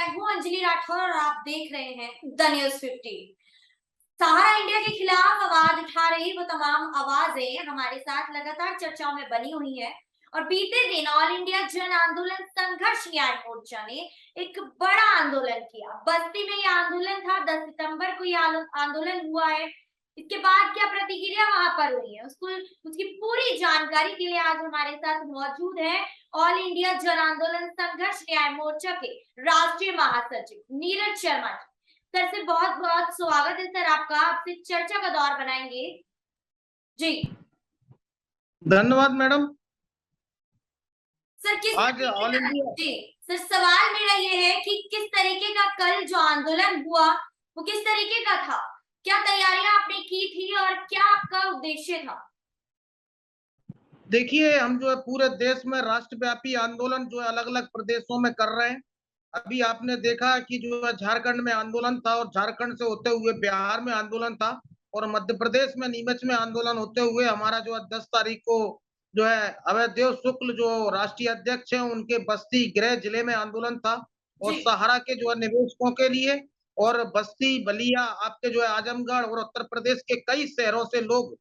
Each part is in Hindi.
मैं हूँ अंजलि राठौर और आप देख रहे हैं द न्यूज 50। सहारा इंडिया के खिलाफ आवाज उठा रही वो तमाम आवाजें हमारे साथ लगातार चर्चाओं में बनी हुई हैं। और बीते दिन ऑल इंडिया जन आंदोलन संघर्ष न्याय मोर्चा ने एक बड़ा आंदोलन किया। बस्ती में यह आंदोलन था, 10 सितंबर को यह आंदोलन हुआ है। इसके बाद क्या प्रतिक्रिया वहां पर हुई है, उसकी पूरी जानकारी के लिए आज हमारे साथ मौजूद है ऑल इंडिया जन आंदोलन संघर्ष न्याय मोर्चा के राष्ट्रीय महासचिव नीरज शर्मा जी। सर से बहुत बहुत स्वागत है सर आपका। आपसे चर्चा का दौर बनाएंगे जी। धन्यवाद मैडम। सर किस आज ऑल इंडिया जी सर, सवाल मेरा ये है कि किस तरीके का कल जो आंदोलन हुआ वो किस तरीके का था, क्या तैयारियां आपने की थी और क्या आपका उद्देश्य था? देखिए, हम जो है पूरे देश में राष्ट्रव्यापी आंदोलन जो है अलग अलग प्रदेशों में कर रहे हैं। अभी आपने देखा कि जो है झारखंड में आंदोलन था और झारखंड से होते हुए बिहार में आंदोलन था और मध्य प्रदेश में नीमच में आंदोलन होते हुए हमारा जो है 10 तारीख को जो है अवैधदेव शुक्ल जो राष्ट्रीय अध्यक्ष हैं उनके बस्ती गृह जिले में आंदोलन था। और जी सहारा के जो है निवेशकों के लिए और बस्ती बलिया आपके जो है आजमगढ़ और उत्तर प्रदेश के कई शहरों से लोग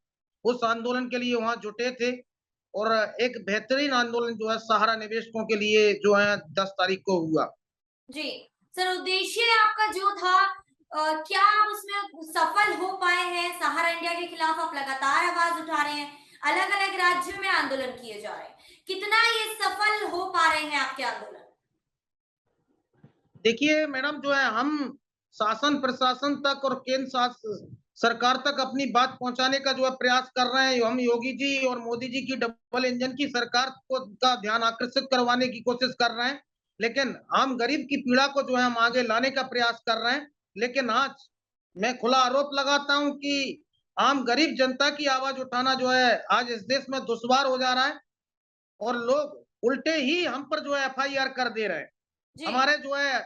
उस आंदोलन के लिए वहां जुटे थे। और एक बेहतरीन आंदोलन जो है सहारा निवेशकों के लिए जो है 10 तारीख को हुआ। जी सर, उद्देश्य आपका जो था क्या आप उसमें सफल हो पाए हैं? सहारा इंडिया के खिलाफ आप लगातार आवाज उठा रहे हैं, अलग अलग राज्यों में आंदोलन किए जा रहे हैं, कितना ये सफल हो पा रहे हैं आपके आंदोलन? देखिए मैडम, जो है हम शासन प्रशासन तक और केंद्र सरकार तक अपनी बात पहुंचाने का जो है प्रयास कर रहे हैं। हम योगी जी और मोदी जी की डबल इंजन की सरकार को का ध्यान आकर्षित करवाने की कोशिश कर रहे हैं, लेकिन आम गरीब की पीड़ा को जो है हम आगे लाने का प्रयास कर रहे हैं। लेकिन आज मैं खुला आरोप लगाता हूं कि आम गरीब जनता की आवाज उठाना जो है आज इस देश में दुश्वार हो जा रहा है और लोग उल्टे ही हम पर जो है एफआईआर कर दे रहे हैं। जी हमारे जो है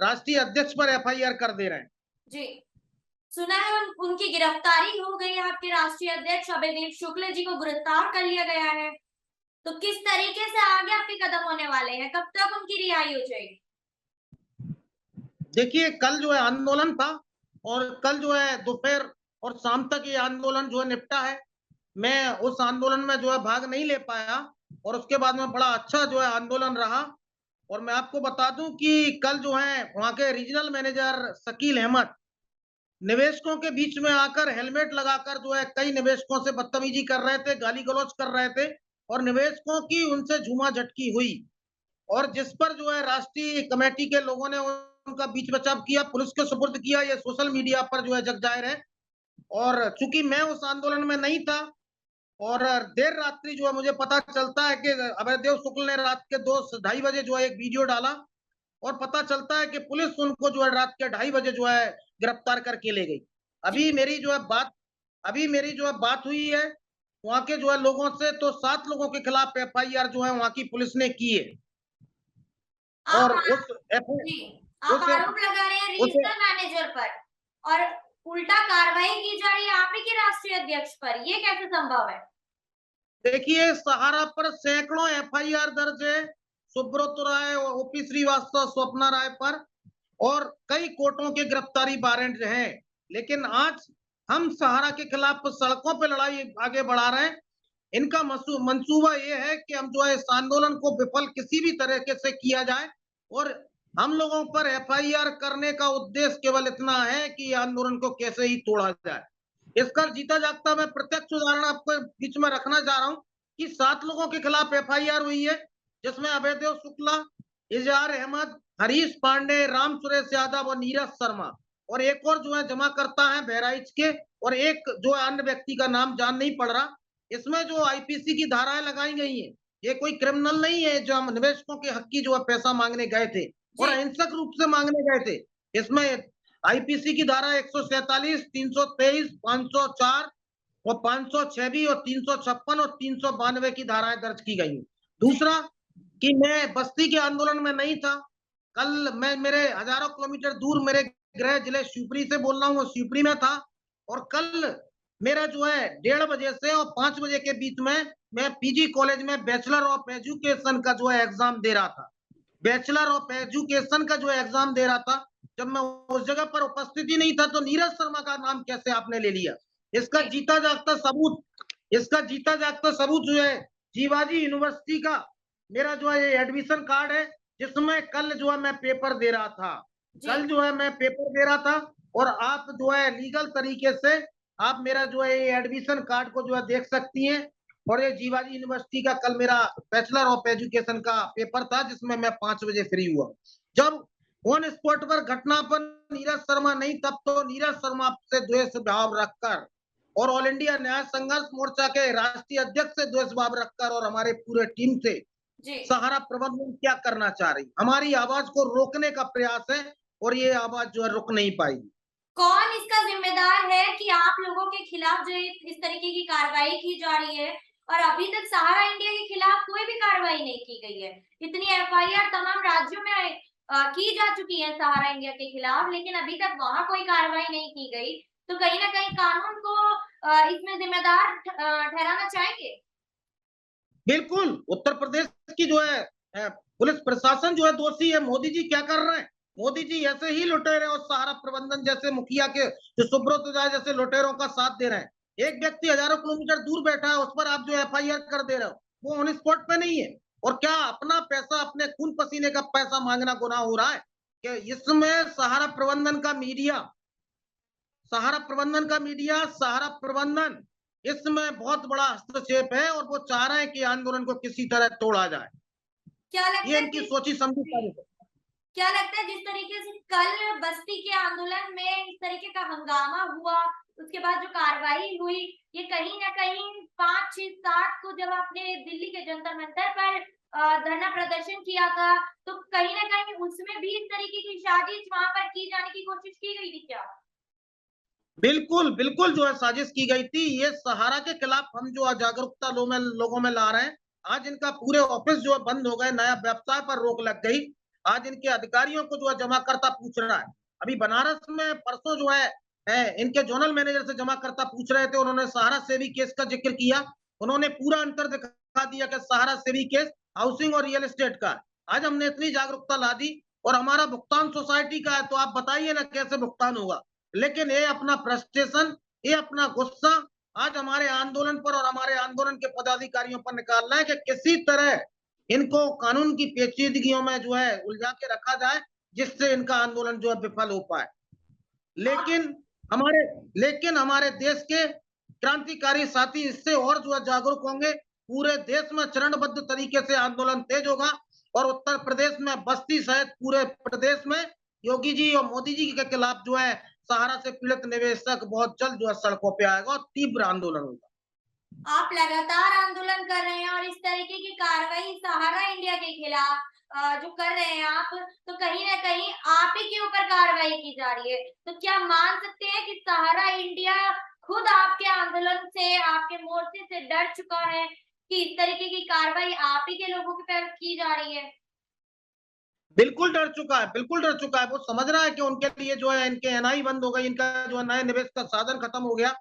राष्ट्रीय अध्यक्ष पर एफआईआर कर दे रहे हैं। जी सुना है उनकी गिरफ्तारी हो गई है, आपके राष्ट्रीय अध्यक्ष अवैधदेव शुक्ल जी को गिरफ्तार कर लिया गया है। तो किस तरीके से आगे आपके कदम होने वाले हैं, कब तक उनकी रिहाई हो जाएगी? देखिए, कल जो है आंदोलन था और कल जो है दोपहर और शाम तक ये आंदोलन जो है निपटा है। मैं उस आंदोलन में जो है भाग नहीं ले पाया और उसके बाद में बड़ा अच्छा जो है आंदोलन रहा। और मैं आपको बता दूं कि कल जो है वहां के रीजनल मैनेजर शकील अहमद निवेशकों के बीच में आकर हेलमेट लगाकर जो है कई निवेशकों से बदतमीजी कर रहे थे, गाली गलौज कर रहे थे और निवेशकों की उनसे झूमा झटकी हुई। और जिस पर जो है राष्ट्रीय कमेटी के लोगों ने उनका बीच बचाव किया, पुलिस के सुपुर्द किया। ये सोशल मीडिया पर जो है जग जाहिर है। और चूंकि मैं उस आंदोलन में नहीं था और देर रात्रि जो है मुझे पता चलता है कि अवैधदेव शुक्ल ने रात के 2-2:30 बजे जो है एक वीडियो डाला और पता चलता है कि पुलिस उनको जो है रात के 2:30 बजे जो है गिरफ्तार करके ले गई। जी अभी मेरी जो है बात हुई है वहां के जो है लोगों से, तो 7 लोगों के खिलाफ एफआईआर जो है वहां की पुलिस ने की है। आप और जी आप उस आरोप लगा रहे हैं उस रीजनल मैनेजर पर और उल्टा कार्रवाई की जा रही है आप ही के राष्ट्रीय अध्यक्ष पर, ये कैसे संभव है? देखिए, सहारा पर सैकड़ों एफआईआर दर्ज है, सुब्रत राय, ओपी श्रीवास्तव, स्वप्ना राय पर और कई कोर्टों के गिरफ्तारी वारंट हैं। लेकिन आज हम सहारा के खिलाफ सड़कों पर लड़ाई आगे बढ़ा रहे हैं। इनका मंसूबा ये है कि हम जो है इस आंदोलन को विफल किसी भी तरीके से किया जाए और हम लोगों पर एफआईआर करने का उद्देश्य केवल इतना है कि आंदोलन को कैसे ही तोड़ा जाए। इसका जीता जागता मैं प्रत्यक्ष उदाहरण आपको बीच में रखना चाह रहा हूँ कि 7 लोगों के खिलाफ एफआईआर हुई है, जिसमें अभयदेव शुक्ला, इजहार अहमद, हरीश पांडे, राम सुरेश यादव और नीरज शर्मा और एक और जो है जमा करता है बहराइच के और एक जो अन्य व्यक्ति का नाम जान नहीं पड़ रहा। इसमें जो आईपीसी की धाराएं लगाई गई हैं, ये कोई क्रिमिनल नहीं है। जो हम निवेशकों के हक की जो है पैसा मांगने गए थे और अहिंसक रूप से मांगने गए थे। इसमें आईपीसी की धारा 147, 323, 504 और 506 भी और 356 और 392 की धाराएं दर्ज की गई। दूसरा कि मैं बस्ती के आंदोलन में नहीं था। कल मैं मेरे हजारों किलोमीटर दूर मेरे गृह जिले शिवपुरी से बोल रहा हूँ, शिवपुरी में था और कल मेरा जो है 1:30 बजे से और 5 बजे के बीच में मैं पीजी कॉलेज में बैचलर ऑफ एजुकेशन का जो है एग्जाम दे रहा था। बैचलर ऑफ एजुकेशन का जो एग्जाम दे रहा था, जब मैं उस जगह पर उपस्थित ही नहीं था, तो नीरज शर्मा का नाम कैसे आपने ले लिया? इसका जी जीता जागता सबूत इसका जीता जागता सबूत जो है, जीवाजी यूनिवर्सिटी का मेरा जो है ये एडमिशन कार्ड है, जिसमें कल जो है मैं पेपर दे रहा था। जी कल जो है मैं पेपर दे रहा था, और आप जो है लीगल तरीके से आप मेरा जो है ये एडमिशन कार्ड को जो है देख सकती हैं। और ये जीवाजी यूनिवर्सिटी का कल मेरा बैचलर ऑफ एजुकेशन का पेपर था, जिसमें मैं 5 बजे फ्री हुआ। जब ऑन स्पॉट पर घटना पर नीरज शर्मा नहीं, तब तो नीरज शर्मा से द्वेष भाव रखकर और ऑल इंडिया न्याय संघर्ष मोर्चा के राष्ट्रीय अध्यक्ष से द्वेष भाव रखकर और हमारे पूरे टीम से जी सहारा प्रबंधन क्या करना चाह रही? हमारी आवाज को रोकने का प्रयास है, और ये आवाज जो है रुक नहीं पाएगी। कौन इसका जिम्मेदार है कि आप लोगों के खिलाफ जो इस तरीके की कार्रवाई की जा रही है और अभी तक सहारा इंडिया के खिलाफ कोई भी कार्रवाई नहीं की गई है? इतनी एफआईआर तमाम राज्यों में की जा चुकी है सहारा इंडिया के खिलाफ, लेकिन अभी तक वहां कोई कार्रवाई नहीं की गई। तो कहीं ना कहीं कानून को इसमें जिम्मेदार ठहराना चाहेंगे? बिल्कुल, उत्तर प्रदेश की जो है पुलिस प्रशासन जो है दोषी है। मोदी जी क्या कर रहे हैं? मोदी जी ऐसे ही लुटेरे और सहारा प्रबंधन जैसे मुखिया के जो सुब्रत राय जैसे लुटेरों का साथ दे रहे हैं। एक व्यक्ति हजारों किलोमीटर दूर बैठा है, उस पर आप जो एफआईआर कर दे रहे हो, वो ऑन स्पॉट पे नहीं है। और क्या अपना पैसा, अपने खून पसीने का पैसा मांगना गुनाह हो रहा है? कि इसमें सहारा प्रबंधन इसमें बहुत बड़ा हस्तक्षेप है, और वो चाह रहे हैं कि आंदोलन को किसी तरह तोड़ा जाए। क्या ये लगता है इनकी जिस सोची समझी जी, साजिश है। क्या लगता है जिस तरीके से कल बस्ती के आंदोलन में इस तरीके का हंगामा हुआ, उसके बाद जो कार्रवाई हुई, ये कहीं न कहीं 5, 6, 7 को जब आपने दिल्ली के जंतर मंतर पर धरना प्रदर्शन किया था, तो कहीं न कहीं उसमें भी इस तरीके की साजिश वहाँ पर की जाने की कोशिश की गई थी क्या? बिल्कुल, बिल्कुल जो है साजिश की गई थी। ये सहारा के खिलाफ हम जो जागरूकता लोगों में ला रहे हैं। आज इनका पूरे ऑफिस जो है बंद हो गए, नया व्यवसाय पर रोक लग गई। आज इनके अधिकारियों को जो है जमाकर्ता पूछ रहा है। अभी बनारस में परसों जो है इनके जोनल मैनेजर से जमाकर्ता पूछ रहे थे, उन्होंने सहारा सेवी केस का ज़िक्र किया। उन्होंने पूरा अंतर दिखा दिया कि सहारा सेवी केस हाउसिंग और रियल एस्टेट का है। आज हमने इतनी जागरूकता ला दी, और हमारा भुगतान सोसाइटी का है, तो आप बताइए ना कैसे भुगतान होगा? लेकिन ये अपना फ्रस्ट्रेशन, ये अपना गुस्सा आज हमारे आंदोलन पर और हमारे आंदोलन के पदाधिकारियों पर निकाल रहा है कि किसी तरह इनको कानून की पेचीदगियों में जो है उलझा के रखा जाए, जिससे इनका आंदोलन जो है विफल हो पाए। आप लेकिन हमारे लेकिन हमारे देश के क्रांतिकारी साथी इससे और जो है जागरूक होंगे। पूरे देश में चरणबद्ध तरीके से आंदोलन तेज होगा, और उत्तर प्रदेश में बस्ती सहित पूरे प्रदेश में योगी जी और मोदी जी के खिलाफ जो है सहारा से पीड़ित निवेशक बहुत जल्द जो है सड़कों पे आएगा, और तीव्र आंदोलन होगा। आप लगातार आंदोलन कर रहे हैं और इस तरीके की कार्रवाई सहारा इंडिया के खिलाफ जो कर रहे हैं आप, तो कहीं न कहीं आप ही के ऊपर कार्रवाई की जा रही है। तो क्या मान सकते हैं कि सहारा इंडिया खुद आपके आंदोलन से, आपके मोर्चे से डर चुका है कि इस तरीके की कार्रवाई आप ही के लोगों के पर की जा रही है? बिल्कुल डर चुका है, बिल्कुल डर चुका है। वो समझ रहा है कि उनके लिए जो है इनके एनआई बंद हो गई, इनका जो है नए निवेश का साधन खत्म हो गया।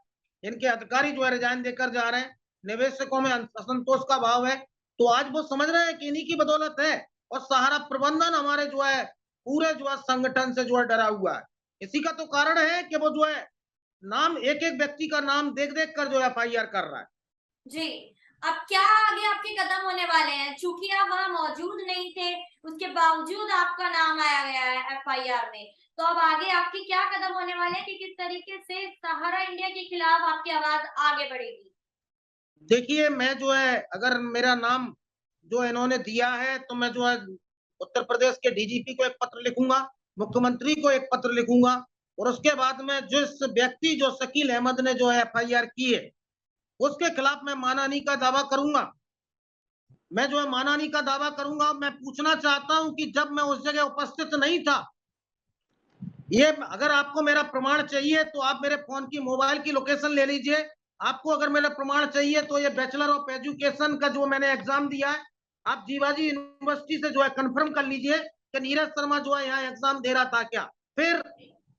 इनके अधिकारी जो है रिजाइन देकर जा रहे हैं। निवेशकों में असंतोष का भाव है। तो आज वो समझ रहे हैं कि इन्हीं की बदौलत है, और सहारा प्रबंधन हमारे जो है पूरे जो है संगठन से जो है डरा हुआ है। इसी का तो कारण है कि वो जो है नाम एक-एक व्यक्ति का नाम देख-देख कर जो है एफआईआर कर रहा है। जी, अब क्या आगे आपके कदम होने वाले हैं? चूँकि आप वहाँ मौजूद नहीं थे, उसके बावजूद आपका नाम आया गया है एफआईआर में। तो अब आगे आपके क्या कदम होने वाले हैं कि किस तरीके से सहारा इंडिया के खिलाफ आपकी आवाज़ आगे बढ़ेगी? देखिए, मैं जो है अगर मेरा नाम जो इन्होंने दिया है, तो मैं जो है उत्तर प्रदेश के डीजीपी को एक पत्र लिखूँगा, मुख्यमंत्री को एक पत्र लिखूँगा, और उसके बाद में जिस व्यक्ति जो शकील अहमद ने जो है एफआईआर की है, उसके खिलाफ मैं मानहानि का दावा करूँगा। मैं जो है मानहानि का दावा करूँगा। मैं पूछना चाहता हूँ कि जब मैं उस जगह उपस्थित नहीं था, ये अगर आपको मेरा प्रमाण चाहिए, तो आप मेरे फ़ोन की मोबाइल की लोकेशन ले लीजिए। आपको अगर मेरा प्रमाण चाहिए, तो ये बैचलर ऑफ एजुकेशन का जो मैंने एग्ज़ाम दिया है, आप जीवाजी यूनिवर्सिटी से जो है कन्फर्म कर लीजिए कि नीरज शर्मा जो है यहाँ एग्ज़ाम दे रहा था क्या? फिर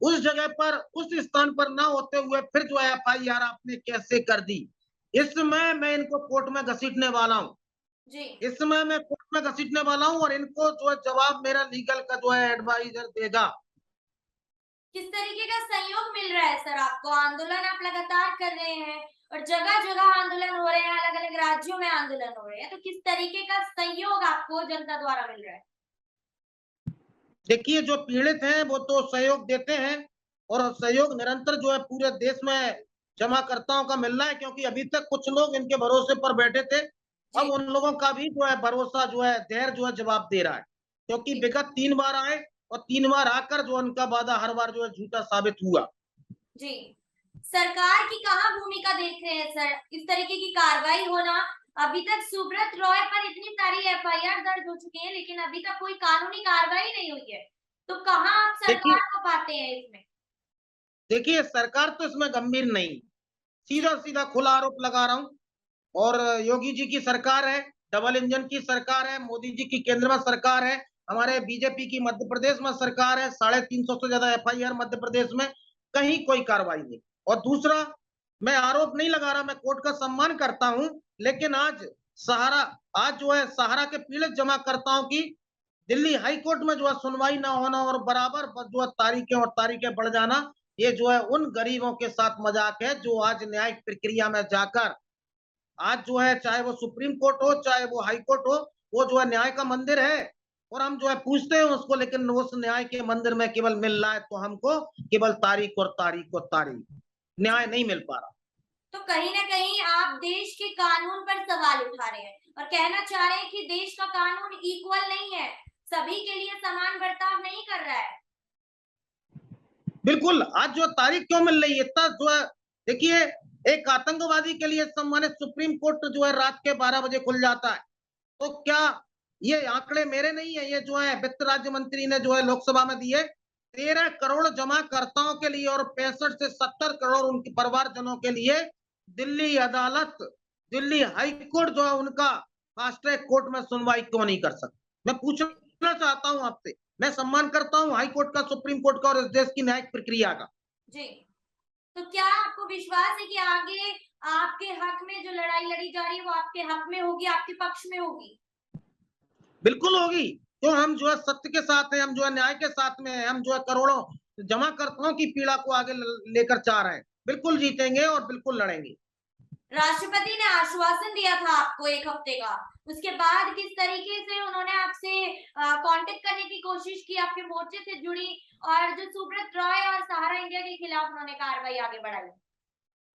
उस जगह पर, उस स्थान पर ना होते हुए फिर जो है एफआईआर आपने कैसे कर दी? इसमें मैं इनको कोर्ट में घसीटने वाला हूँ। जी। इस समय मैं कोर्ट में घसीटने वाला हूँ और इनको जो है जवाब मेरा लीगल का जो है एडवाइजर देगा। किस तरीके का सहयोग मिल रहा है सर आपको? आंदोलन आप लगातार कर रहे हैं और जगह-जगह आंदोलन हो रहे हैं, अलग-अलग राज्यों में आंदोलन हो रहे हैं, तो किस तरीके का सहयोग आपको जनता द्वारा मिल रहा है? देखिए, जो पीड़ित हैं वो तो सहयोग देते हैं और सहयोग निरंतर जो है पूरे देश में जमाकर्ताओं का मिल रहा है, क्योंकि अभी तक कुछ लोग इनके भरोसे पर बैठे थे। अब जी, उन लोगों का भी जो है भरोसा जो है धैर्य जो है जवाब दे रहा है, क्योंकि जी, विगत 3 बार आए और 3 बार आकर जो उनका वादा हर बार जो है झूठा साबित हुआ। जी। सरकार की कहाँ भूमिका देख रहे हैं सर? इस तरीके की कार्रवाई होना, अभी तक सुब्रत रॉय पर इतनी सारी एफआईआर दर्ज हो चुकी है, लेकिन अभी तक कोई कानूनी कार्रवाई नहीं हुई है। तो कहाँ आप देखिए सरकार को पाते हैं इसमें? देखिए सरकार तो इसमें गंभीर नहीं, सीधा-सीधा खुला आरोप लगा रहा हूँ। और योगी जी की सरकार है, डबल इंजन की सरकार है, मोदी जी की केंद्र में सरकार है, हमारे बीजेपी की मध्य प्रदेश में सरकार है, 350 से ज्यादा एफआईआर मध्य प्रदेश में, कहीं कोई कार्रवाई नहीं। और दूसरा, मैं आरोप नहीं लगा रहा, मैं कोर्ट का सम्मान करता हूँ, लेकिन सहारा आज जो है सहारा के पीड़ित जमाकर्ताओं की दिल्ली हाई कोर्ट में जो है सुनवाई ना होना और बराबर जो है तारीखें बढ़ जाना, ये जो है उन गरीबों के साथ मजाक है जो आज न्यायिक प्रक्रिया में जाकर आज जो है चाहे वो सुप्रीम कोर्ट हो, चाहे वो हाई कोर्ट हो, वो जो है न्याय का मंदिर है और हम जो है पूछते हैं उसको, लेकिन उस न्याय के मंदिर में केवल मिल रहा है तो हमको केवल तारीख और तारीख और तारीख, न्याय नहीं मिल पा रहा। तो कहीं न कहीं आप देश के कानून पर सवाल उठा रहे हैं और कहना चाह रहे हैं कि देश का कानून इक्वल नहीं है, सभी के लिए समान बर्ताव नहीं कर रहा है। बिल्कुल, आज जो तारीख क्यों मिल रही है इतना जो है, देखिए एक आतंकवादी के लिए सम्मानित सुप्रीम कोर्ट जो है रात के 12 बजे खुल जाता है। तो क्या ये आंकड़े मेरे नहीं है, ये जो है वित्त राज्य मंत्री ने जो है लोकसभा में दिए, 13 करोड़ जमाकर्ताओं के लिए और 65 से 70 करोड़ उनके परिवारजनों के लिए दिल्ली अदालत, दिल्ली हाई कोर्ट जो है उनका फास्ट ट्रैक कोर्ट में सुनवाई क्यों नहीं कर सकती? मैं पूछना चाहता हूं आपसे, मैं सम्मान करता हूं हाई कोर्ट का, सुप्रीम कोर्ट का और इस देश की न्यायिक प्रक्रिया का। जी, तो क्या आपको विश्वास है कि आगे आपके हक में जो लड़ाई लड़ी जा रही है, वो आपके हक में होगी, आपके पक्ष में होगी? बिल्कुल होगी, तो हम जो है सत्य के साथ हैं, हम जो है न्याय के साथ में हैं, हम जो है करोड़ों जमाकर्ताओं की पीड़ा को आगे लेकर चाह रहे हैं। बिल्कुल जीतेंगे और बिल्कुल लड़ेंगे। राष्ट्रपति ने आश्वासन दिया था आपको 1 हफ्ते का, उसके बाद किस तरीके से उन्होंने आपसे कांटेक्ट करने की कोशिश की, आपके मोर्चे से जुड़ी और जो सुब्रत रॉय और सहारा इंडिया के खिलाफ उन्होंने कार्रवाई आगे बढ़ाई?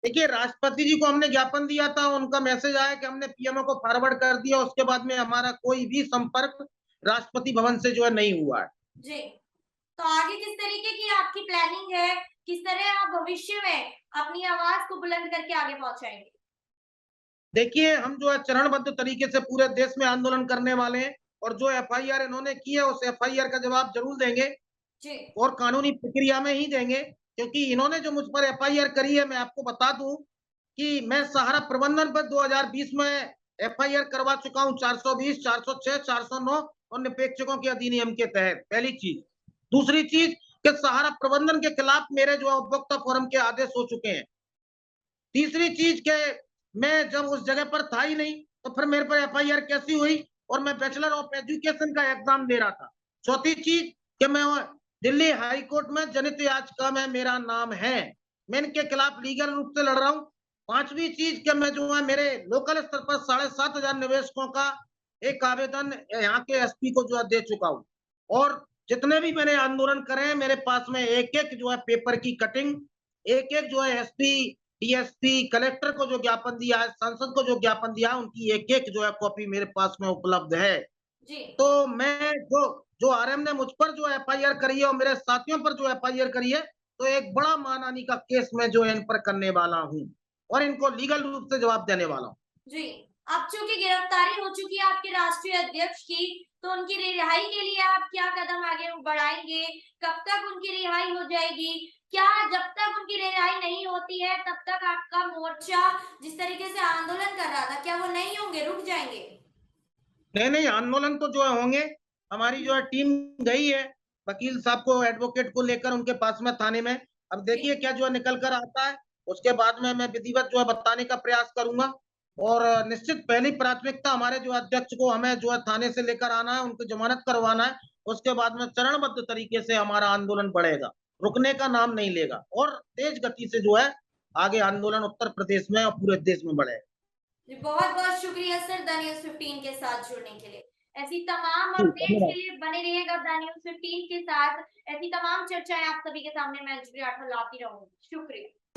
देखिए, राष्ट्रपति जी को हमने ज्ञापन दिया था, उनका मैसेज आया कि हमने पीएमओ को फॉरवर्ड कर दिया, उसके बाद में हमारा कोई भी संपर्क राष्ट्रपति भवन से जो है नहीं हुआ है। जी, तो आगे किस तरीके की आपकी प्लानिंग है? किस तरह आप भविष्य में अपनी आवाज़ को बुलंद करके आगे पहुँचाएँगे? देखिए, हम जो है चरणबद्ध तरीके से पूरे देश में आंदोलन करने वाले हैं और जो एफआईआर इन्होंने की है, उस एफआईआर का जवाब ज़रूर देंगे जी, और कानूनी प्रक्रिया में ही देंगे, क्योंकि इन्होंने जो मुझ पर एफआईआर करी है, मैं आपको बता दूँ कि मैं सहारा प्रबंधन पर 2020 में एफआईआर करवा चुका हूँ, 420, 406, 409 और निपेक्षकों के अधिनियम के तहत, पहली चीज़। दूसरी चीज़ कि सहारा प्रबंधन के खिलाफ मेरे जो है उपभोक्ता फोरम के आदेश हो चुके हैं। तीसरी चीज़ कि मैं जब उस जगह पर था ही नहीं, तो फिर मेरे पर एफआईआर कैसी हुई और मैं बैचलर ऑफ एजुकेशन का एग्ज़ाम दे रहा था। चौथी चीज़ कि मैं दिल्ली हाई कोर्ट में जनहित याचिका में मेरा नाम है। मैं इनके खिलाफ लीगल रूप से लड़ रहा हूँ। पाँचवीं चीज़ कि मैं जो है मेरे लोकल स्तर पर 7,500 निवेशकों का एक आवेदन यहाँ के एसपी को जो है दे चुका हूँ। और जितने भी मैंने आंदोलन करे हैं, मेरे पास में एक-एक जो है पेपर की कटिंग, एक-एक जो है एसपी, डीएसपी, कलेक्टर को जो ज्ञापन दिया है, सांसद को जो ज्ञापन दिया है, उनकी एक-एक जो है कॉपी मेरे पास में उपलब्ध है। जी। तो मैं जो जो आरएम ने मुझ पर जो एफआईआर करी है और मेरे साथियों पर जो एफआईआर करी है, तो एक बड़ा मानहानि का केस मैं जो है इन पर करने वाला हूँ और इनको लीगल रूप से जवाब देने वाला हूँ। जी, अब चूँकि गिरफ्तारी हो चुकी है आपके राष्ट्रीय अध्यक्ष की, तो उनकी रिहाई के लिए आप क्या कदम आगे बढ़ाएँगे? कब तक उनकी रिहाई हो जाएगी? क्या जब तक उनकी रिहाई नहीं होती है, तब तक आपका मोर्चा जिस तरीके से आंदोलन कर रहा था, क्या वो नहीं होंगे, रुक जाएँगे? नहीं, नहीं, आंदोलन तो जो है होंगे। हमारी जो है टीम गई है, वकील साहब को, एडवोकेट को लेकर उनके पास में थाने में। अब जी, देखिए क्या जो है निकल कर आता है, उसके बाद में मैं विधिवत जो है बताने का प्रयास करूँगा। और निश्चित पहली प्राथमिकता हमारे जो अध्यक्ष को हमें जो है थाने से लेकर आना है, उनकी जमानत करवाना है। उसके बाद में चरणबद्ध तरीके से हमारा आंदोलन बढ़ेगा, रुकने का नाम नहीं लेगा और तेज गति से जो है आगे आंदोलन उत्तर प्रदेश में और पूरे देश में बढ़ेगा। जी, बहुत-बहुत शुक्रिया सर द न्यूज़ 15 के साथ जुड़ने के लिए। ऐसी तमाम जी, अपडेट्स के धन्यवाद। लिए बने रहिएगा द न्यूज़ 15 के साथ। ऐसी तमाम चर्चाएँ आप सभी के सामने मैं अंजलि राठौर लाती रहूँगी। शुक्रिया।